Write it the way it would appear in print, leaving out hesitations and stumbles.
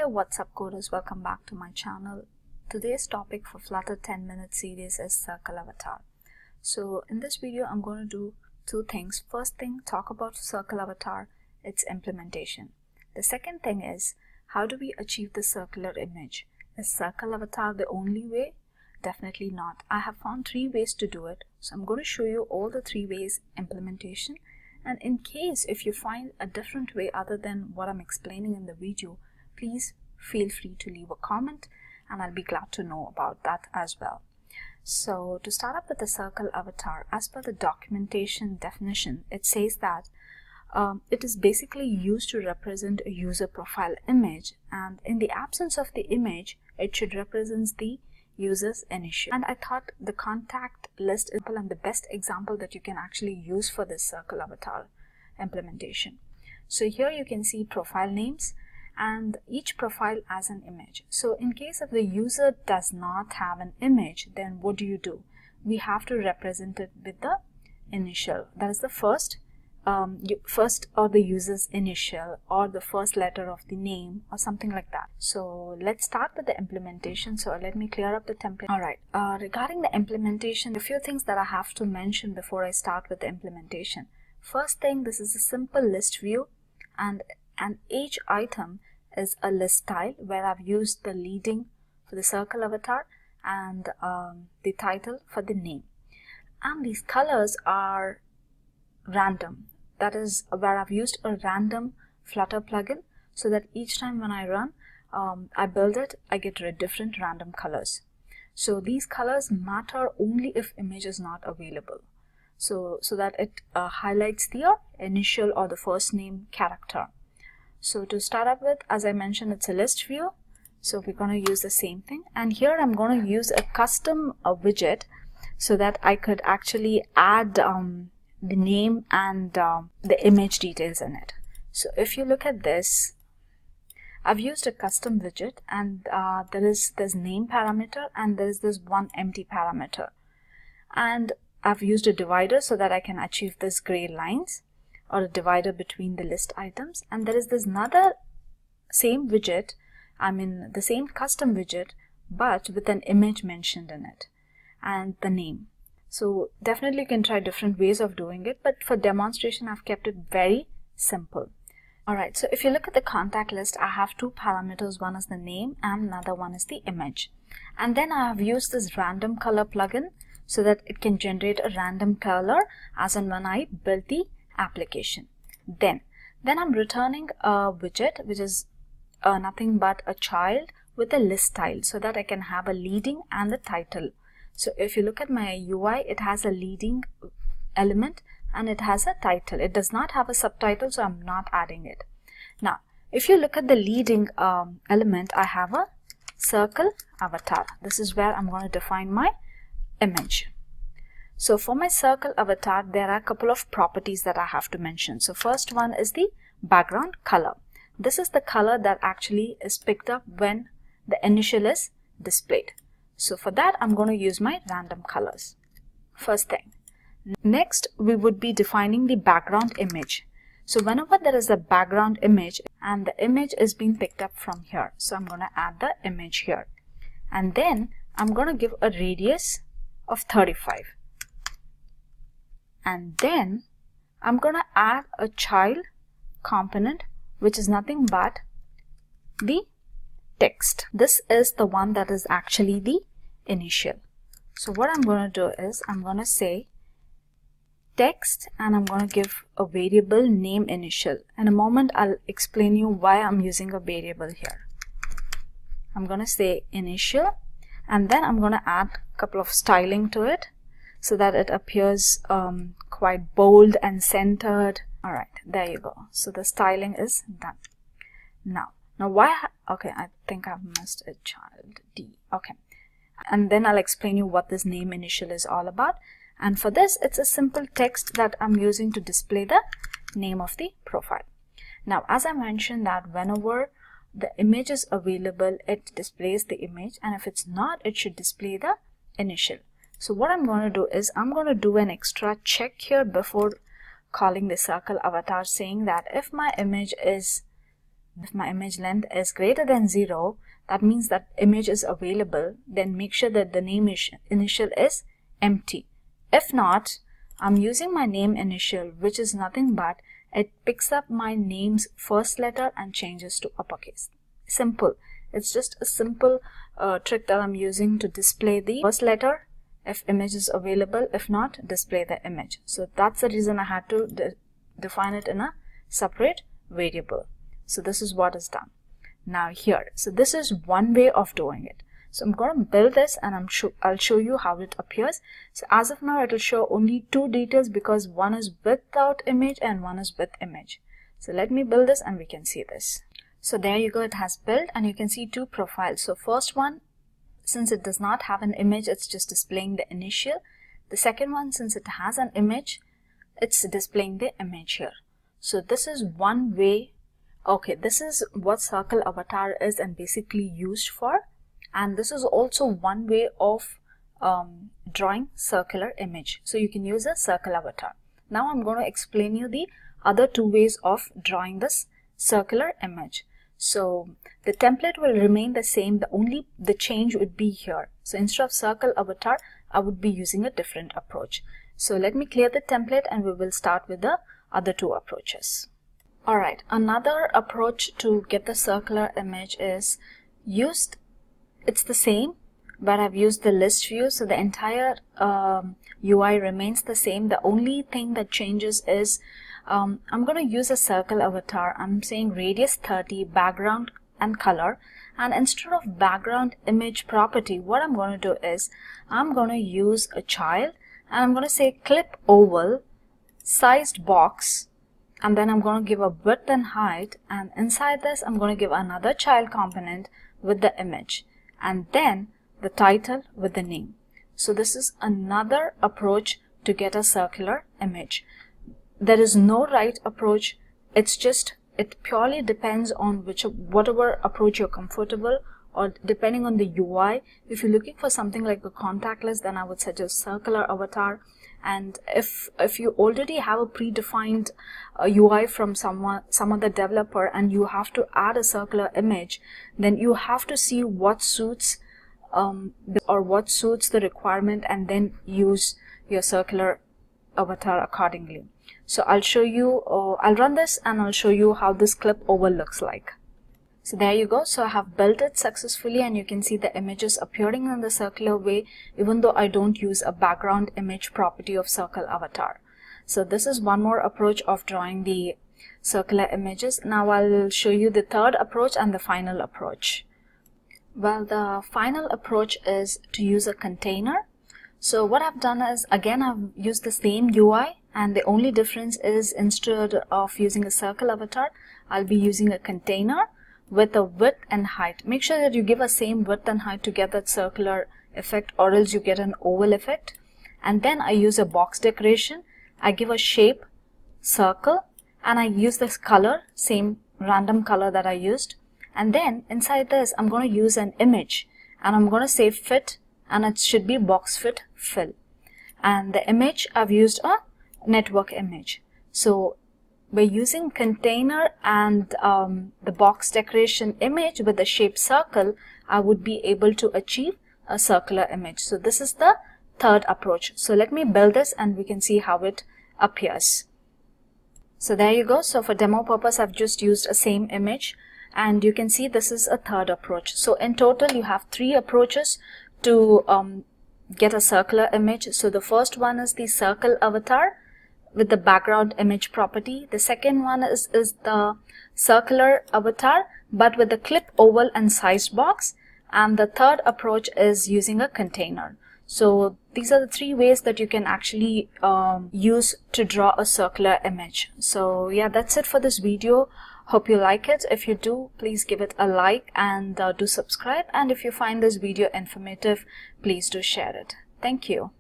Hey, what's up coders, welcome back to my channel. Today's topic for Flutter 10-minute series is CircleAvatar. So in this video I'm going to do two things. First thing, talk about CircleAvatar, its implementation. The second thing is, how do we achieve the circular image? Is CircleAvatar the only way? Definitely not. I have found 3 ways to do it. So I'm going to show you all the 3 ways implementation. And in case if you find a different way other than what I'm explaining in the video, please feel free to leave a comment and I'll be glad to know about that as well. So to start up with the CircleAvatar, as per the documentation definition, it says that it is basically used to represent a user profile image, and in the absence of the image, it should represent the user's initial. And I thought the contact list is the best example that you can actually use for this CircleAvatar implementation. So here you can see profile names and each profile as an image. So in case if the user does not have an image, then what do? We have to represent it with the initial. That is the first or the user's initial or the first letter of the name or something like that. So let's start with the implementation. So let me clear up the template. Alright, regarding the implementation, a few things that I have to mention before I start with the implementation. First thing, this is a simple list view, and each item is a list style where I've used the leading for the CircleAvatar and the title for the name. And these colors are random. That is where I've used a random Flutter plugin so that each time when I run, I build it, I get different random colors. So these colors matter only if image is not available. So that it highlights the initial or the first name character. So to start up with, as I mentioned, it's a list view. So we're going to use the same thing. And here I'm going to use a custom widget so that I could actually add the name and the image details in it. So if you look at this, I've used a custom widget, and there's this name parameter and there's this one empty parameter. And I've used a divider so that I can achieve this gray lines or a divider between the list items. And there is this another same widget, the same custom widget, but with an image mentioned in it and the name. So definitely you can try different ways of doing it, but for demonstration I've kept it very simple. Alright, so if you look at the contact list, I have 2 parameters. One is the name and another one is the image. And then I have used this random color plugin so that it can generate a random color as and when I build the application. Then I'm returning a widget which is nothing but a child with a list style so that I can have a leading and the title. So if you look at my UI, it has a leading element and it has a title. It does not have a subtitle, so I'm not adding it. Now, if you look at the leading element, I have a CircleAvatar. This is where I'm going to define my image. So for my CircleAvatar, there are a couple of properties that I have to mention. So first one is the background color. This is the color that actually is picked up when the initial is displayed. So for that, I'm going to use my random colors. First thing. Next, we would be defining the background image. So whenever there is a background image and the image is being picked up from here, so I'm going to add the image here. And then I'm going to give a radius of 35. And then I'm going to add a child component, which is nothing but the text. This is the one that is actually the initial. So what I'm going to do is I'm going to say text and I'm going to give a variable name initial. In a moment I'll explain you why I'm using a variable here. I'm going to say initial, and then I'm going to add a couple of styling to it so that it appears quite bold and centered. Alright, there you go. So the styling is done. Now why, okay, I think I've missed a child D. Okay. And then I'll explain you what this name initial is all about. And for this, it's a simple text that I'm using to display the name of the profile. Now, as I mentioned that whenever the image is available, it displays the image, and if it's not, it should display the initial. So what I'm going to do is I'm going to do an extra check here before calling the CircleAvatar, saying that if my image is If my image length is greater than 0, that means that image is available. Then make sure that the name initial is empty. If not, I'm using my name initial, which is nothing but it picks up my name's first letter and changes to uppercase. Simple. It's just a simple trick that I'm using to display the first letter if image is available. If not, display the image. So that's the reason I had to define it in a separate variable. So this is what is done. Now here, so this is one way of doing it. So I'm going to build this and I'll show you how it appears. So as of now, it will show only two details because one is without image and one is with image. So let me build this and we can see this. So there you go, it has built and you can see two profiles. So first one, since it does not have an image, it's just displaying the initial. The second one, since it has an image, it's displaying the image here. So this is one way. Okay, this is what CircleAvatar is and basically used for. And this is also one way of drawing circular image. So you can use a CircleAvatar. Now I'm going to explain you the other two ways of drawing this circular image. So the template will remain the same. The change would be here. So instead of CircleAvatar, I would be using a different approach. So let me clear the template and we will start with the other two approaches. Alright, another approach to get the circular image is it's the same, but I've used the ListView, so the entire UI remains the same. The only thing that changes is I'm going to use a CircleAvatar. I'm saying radius 30, background and color, and instead of background image property, what I'm going to do is I'm going to use a child and I'm going to say clip oval sized box, and then I'm going to give a width and height, and inside this I'm going to give another child component with the image and then the title with the name. So this is another approach to get a circular image. There is no right approach. It purely depends on whatever approach you're comfortable, or depending on the UI. If you're looking for something like a contact list, then I would suggest CircleAvatar. And if you already have a predefined UI from some other developer and you have to add a circular image, then you have to see what suits the requirement and then use your circular avatar accordingly. So I'll show you, I'll run this and I'll show you how this clip oval looks like. So there you go. So I have built it successfully and you can see the images appearing in the circular way, even though I don't use a background image property of CircleAvatar. So this is one more approach of drawing the circular images. Now I'll show you the third approach and the final approach. Well, the final approach is to use a container. So what I've done is, again, I've used the same UI, and the only difference is instead of using a CircleAvatar, I'll be using a container with a width and height. Make sure that you give a same width and height to get that circular effect, or else you get an oval effect. And then I use a box decoration. I give a shape circle and I use this color, same random color that I used. And then inside this I'm going to use an image and I'm going to say fit, and it should be box fit fill. And the image, I've used a network image. So by using container and the box decoration image with the shape circle, I would be able to achieve a circular image. So this is the third approach. So let me build this and we can see how it appears. So there you go. So for demo purpose, I've just used a same image, and you can see this is a third approach. So in total, you have three approaches to get a circular image. So the first one is the CircleAvatar with the background image property. The second one is the CircleAvatar but with the clip oval and sized box. And the third approach is using a container. So these are the three ways that you can actually use to draw a circular image. So yeah, that's it for this video. Hope you like it. If you do, please give it a like and do subscribe. And if you find this video informative, please do share it. Thank you.